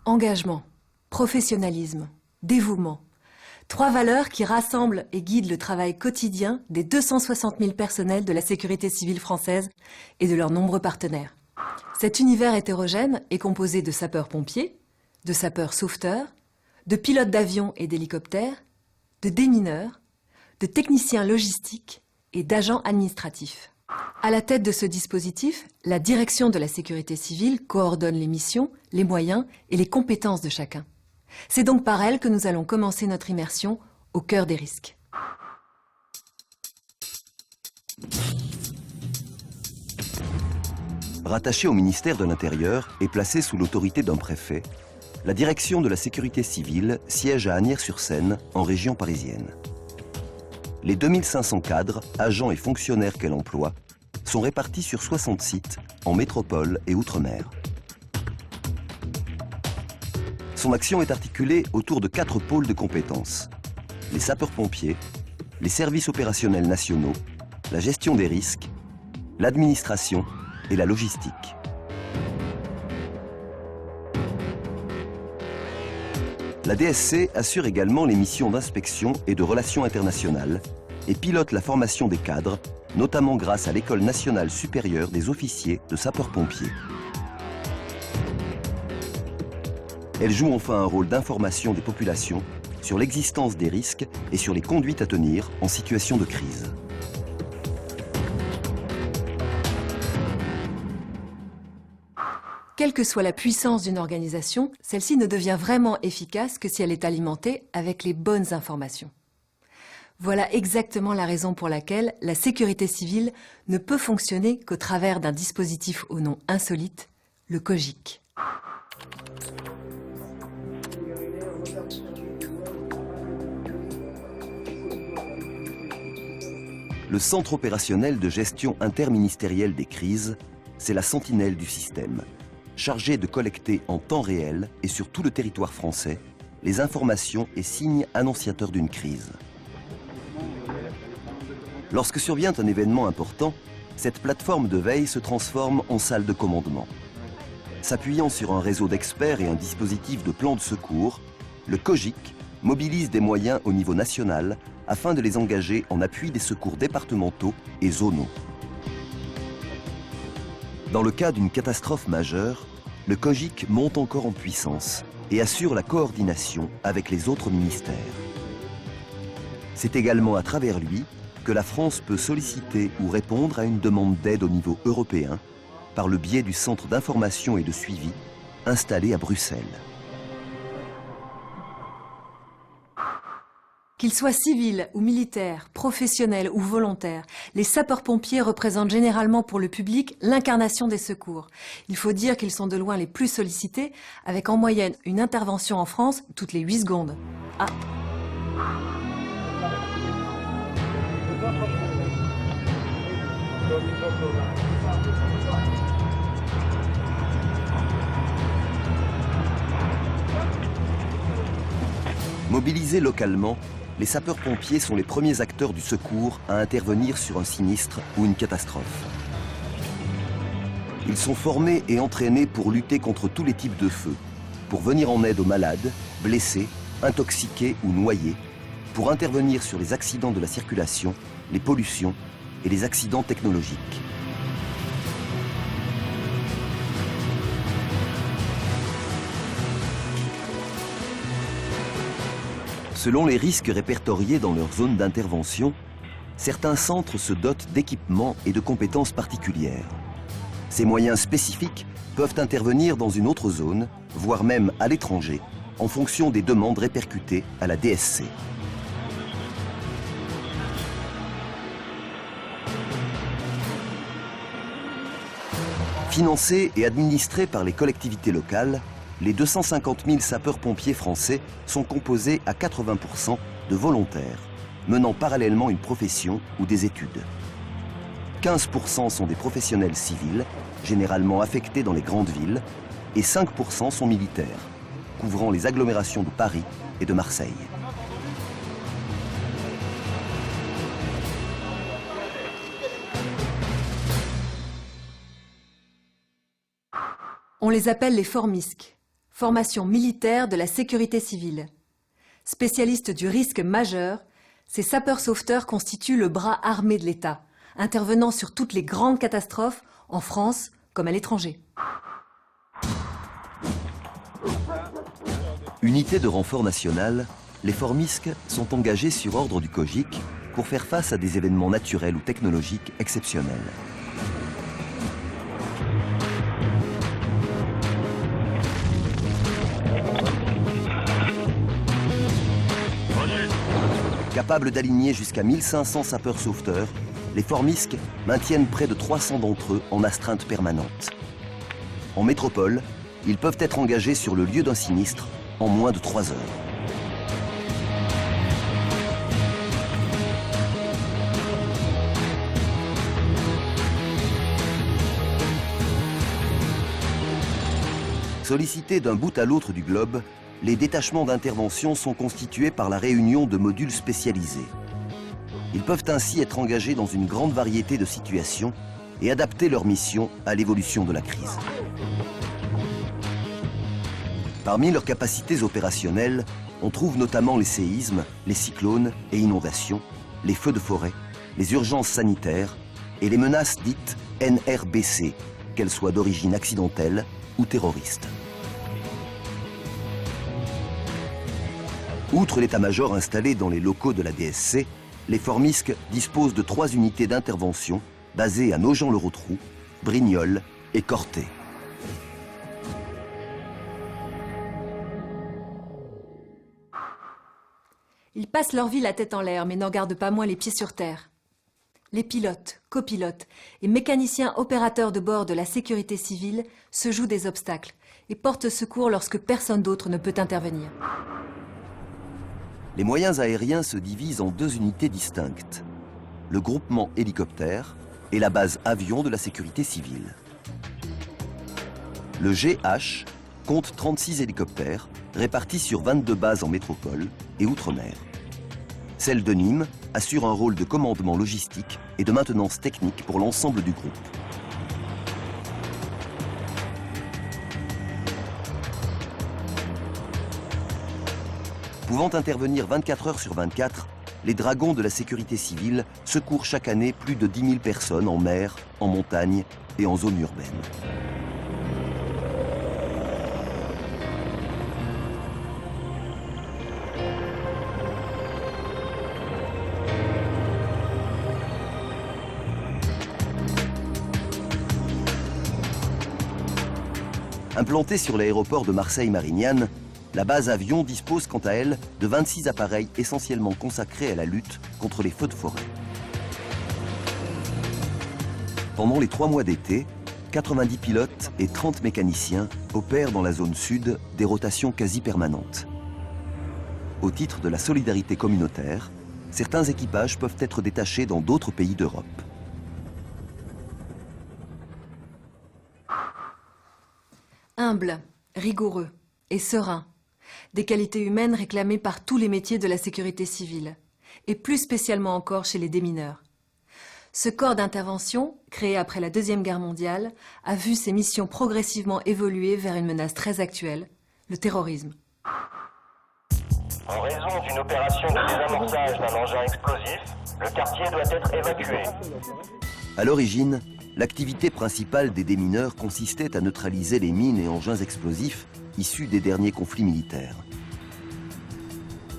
Engagement, professionnalisme, dévouement. 3 valeurs qui rassemblent et guident le travail quotidien des 260 000 personnels de la sécurité civile française et de leurs nombreux partenaires. Cet univers hétérogène est composé de sapeurs-pompiers, de sapeurs-sauveteurs, de pilotes d'avions et d'hélicoptères, de démineurs, de techniciens logistiques et d'agents administratifs. À la tête de ce dispositif, la direction de la sécurité civile coordonne les missions, les moyens et les compétences de chacun. C'est donc par elle que nous allons commencer notre immersion au cœur des risques. Rattachée au ministère de l'Intérieur et placée sous l'autorité d'un préfet, la direction de la sécurité civile siège à Asnières-sur-Seine, en région parisienne. Les 2500 cadres, agents et fonctionnaires qu'elle emploie sont répartis sur 60 sites, en métropole et outre-mer. Son action est articulée autour de 4 pôles de compétences: les sapeurs-pompiers, les services opérationnels nationaux, la gestion des risques, l'administration et la logistique. La DSC assure également les missions d'inspection et de relations internationales et pilote la formation des cadres, notamment grâce à l'École nationale supérieure des officiers de sapeurs-pompiers. Elle joue enfin un rôle d'information des populations sur l'existence des risques et sur les conduites à tenir en situation de crise. Quelle que soit la puissance d'une organisation, celle-ci ne devient vraiment efficace que si elle est alimentée avec les bonnes informations. Voilà exactement la raison pour laquelle la sécurité civile ne peut fonctionner qu'au travers d'un dispositif au nom insolite, le COGIC. Le Centre opérationnel de gestion interministérielle des crises, c'est la sentinelle du système, chargée de collecter en temps réel et sur tout le territoire français les informations et signes annonciateurs d'une crise. Lorsque survient un événement important, cette plateforme de veille se transforme en salle de commandement. S'appuyant sur un réseau d'experts et un dispositif de plan de secours, le COGIC mobilise des moyens au niveau national afin de les engager en appui des secours départementaux et zonaux. Dans le cas d'une catastrophe majeure, le COGIC monte encore en puissance et assure la coordination avec les autres ministères. C'est également à travers lui que la France peut solliciter ou répondre à une demande d'aide au niveau européen par le biais du Centre d'information et de suivi installé à Bruxelles. Qu'ils soient civils ou militaires, professionnels ou volontaires, les sapeurs-pompiers représentent généralement pour le public l'incarnation des secours. Il faut dire qu'ils sont de loin les plus sollicités, avec en moyenne une intervention en France toutes les 8 secondes. Ah. Mobilisés localement, les sapeurs-pompiers sont les premiers acteurs du secours à intervenir sur un sinistre ou une catastrophe. Ils sont formés et entraînés pour lutter contre tous les types de feux, pour venir en aide aux malades, blessés, intoxiqués ou noyés, pour intervenir sur les accidents de la circulation, les pollutions et les accidents technologiques. Selon les risques répertoriés dans leur zone d'intervention, certains centres se dotent d'équipements et de compétences particulières. Ces moyens spécifiques peuvent intervenir dans une autre zone, voire même à l'étranger, en fonction des demandes répercutées à la DSC. Financés et administrés par les collectivités locales, les 250 000 sapeurs-pompiers français sont composés à 80% de volontaires, menant parallèlement une profession ou des études. 15% sont des professionnels civils, généralement affectés dans les grandes villes, et 5% sont militaires, couvrant les agglomérations de Paris et de Marseille. On les appelle les formisques. Formation militaire de la sécurité civile. Spécialistes du risque majeur, ces sapeurs-sauveteurs constituent le bras armé de l'État, intervenant sur toutes les grandes catastrophes, en France comme à l'étranger. Unité de renfort national, les Formisques sont engagés sur ordre du COGIC pour faire face à des événements naturels ou technologiques exceptionnels. Capables d'aligner jusqu'à 1500 sapeurs-sauveteurs, les Formisques maintiennent près de 300 d'entre eux en astreinte permanente. En métropole, ils peuvent être engagés sur le lieu d'un sinistre en moins de 3 heures. Sollicités d'un bout à l'autre du globe, les détachements d'intervention sont constitués par la réunion de modules spécialisés. Ils peuvent ainsi être engagés dans une grande variété de situations et adapter leur mission à l'évolution de la crise. Parmi leurs capacités opérationnelles, on trouve notamment les séismes, les cyclones et inondations, les feux de forêt, les urgences sanitaires et les menaces dites NRBC, qu'elles soient d'origine accidentelle ou terroriste. Outre l'état-major installé dans les locaux de la DSC, les Formisques disposent de 3 unités d'intervention basées à Nogent-le-Rotrou, Brignoles et Corté. Ils passent leur vie la tête en l'air, mais n'en gardent pas moins les pieds sur terre. Les pilotes, copilotes et mécaniciens opérateurs de bord de la sécurité civile se jouent des obstacles et portent secours lorsque personne d'autre ne peut intervenir. Les moyens aériens se divisent en 2 unités distinctes, le groupement hélicoptère et la base avion de la sécurité civile. Le GH compte 36 hélicoptères répartis sur 22 bases en métropole et outre-mer. Celle de Nîmes assure un rôle de commandement logistique et de maintenance technique pour l'ensemble du groupe. Pouvant intervenir 24 heures sur 24, les dragons de la sécurité civile secourent chaque année plus de 10 000 personnes en mer, en montagne et en zone urbaine. Implantée sur l'aéroport de Marseille-Marignane, la base avion dispose quant à elle de 26 appareils essentiellement consacrés à la lutte contre les feux de forêt. Pendant les 3 mois d'été, 90 pilotes et 30 mécaniciens opèrent dans la zone sud des rotations quasi permanentes. Au titre de la solidarité communautaire, certains équipages peuvent être détachés dans d'autres pays d'Europe. Humble, rigoureux et serein. Des qualités humaines réclamées par tous les métiers de la sécurité civile, et plus spécialement encore chez les démineurs. Ce corps d'intervention, créé après la Deuxième Guerre mondiale, a vu ses missions progressivement évoluer vers une menace très actuelle, le terrorisme. En raison d'une opération de désamorçage d'un engin explosif, le quartier doit être évacué. À l'origine, l'activité principale des démineurs consistait à neutraliser les mines et engins explosifs issus des derniers conflits militaires.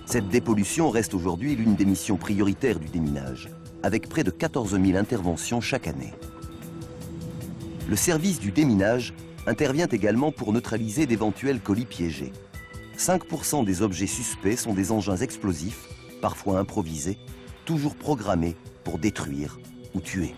Cette dépollution reste aujourd'hui l'une des missions prioritaires du déminage, avec près de 14 000 interventions chaque année. Le service du déminage intervient également pour neutraliser d'éventuels colis piégés. 5% des objets suspects sont des engins explosifs, parfois improvisés, toujours programmés pour détruire ou tuer.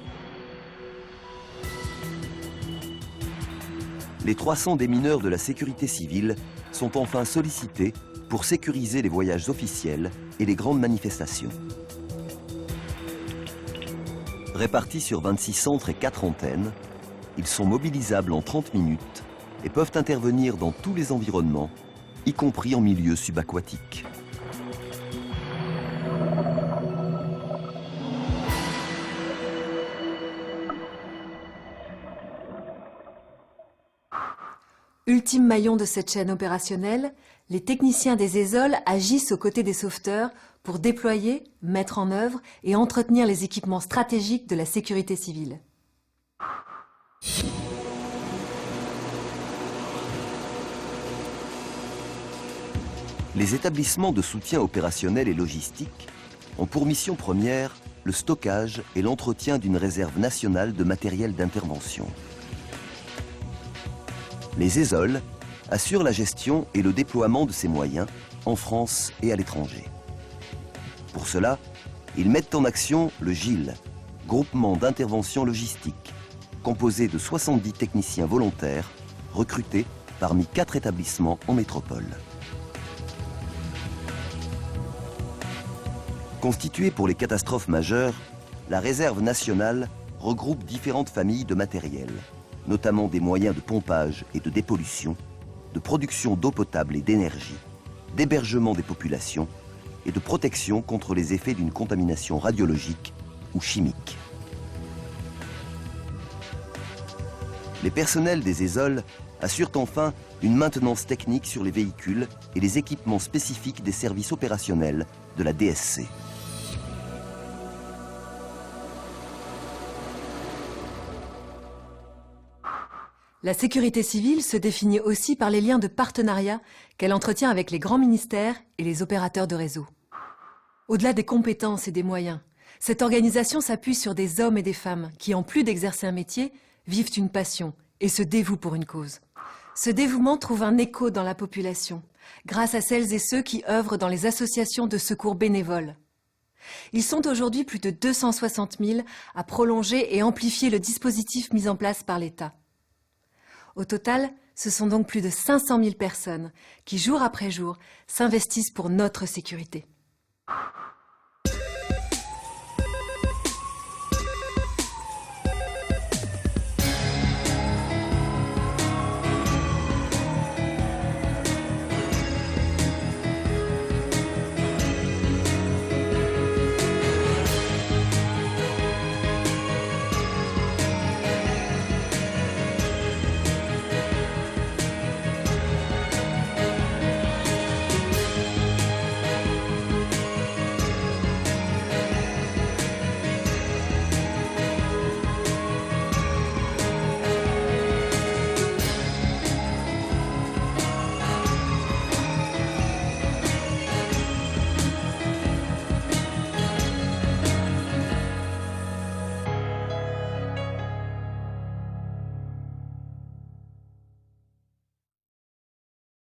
Les 300 démineurs de la sécurité civile sont enfin sollicités pour sécuriser les voyages officiels et les grandes manifestations. Répartis sur 26 centres et 4 antennes, ils sont mobilisables en 30 minutes et peuvent intervenir dans tous les environnements, y compris en milieu subaquatique. Ultime maillon de cette chaîne opérationnelle, les techniciens des ESOL agissent aux côtés des sauveteurs pour déployer, mettre en œuvre et entretenir les équipements stratégiques de la sécurité civile. Les établissements de soutien opérationnel et logistique ont pour mission première le stockage et l'entretien d'une réserve nationale de matériel d'intervention. Les ESOL assurent la gestion et le déploiement de ces moyens en France et à l'étranger. Pour cela, ils mettent en action le GIL, Groupement d'intervention logistique, composé de 70 techniciens volontaires recrutés parmi 4 établissements en métropole. Constituée pour les catastrophes majeures, la réserve nationale regroupe différentes familles de matériel, notamment des moyens de pompage et de dépollution, de production d'eau potable et d'énergie, d'hébergement des populations et de protection contre les effets d'une contamination radiologique ou chimique. Les personnels des ESOL assurent enfin une maintenance technique sur les véhicules et les équipements spécifiques des services opérationnels de la DSC. La sécurité civile se définit aussi par les liens de partenariat qu'elle entretient avec les grands ministères et les opérateurs de réseau. Au-delà des compétences et des moyens, cette organisation s'appuie sur des hommes et des femmes qui, en plus d'exercer un métier, vivent une passion et se dévouent pour une cause. Ce dévouement trouve un écho dans la population, grâce à celles et ceux qui œuvrent dans les associations de secours bénévoles. Ils sont aujourd'hui plus de 260 000 à prolonger et amplifier le dispositif mis en place par l'État. Au total, ce sont donc plus de 500 000 personnes qui, jour après jour, s'investissent pour notre sécurité.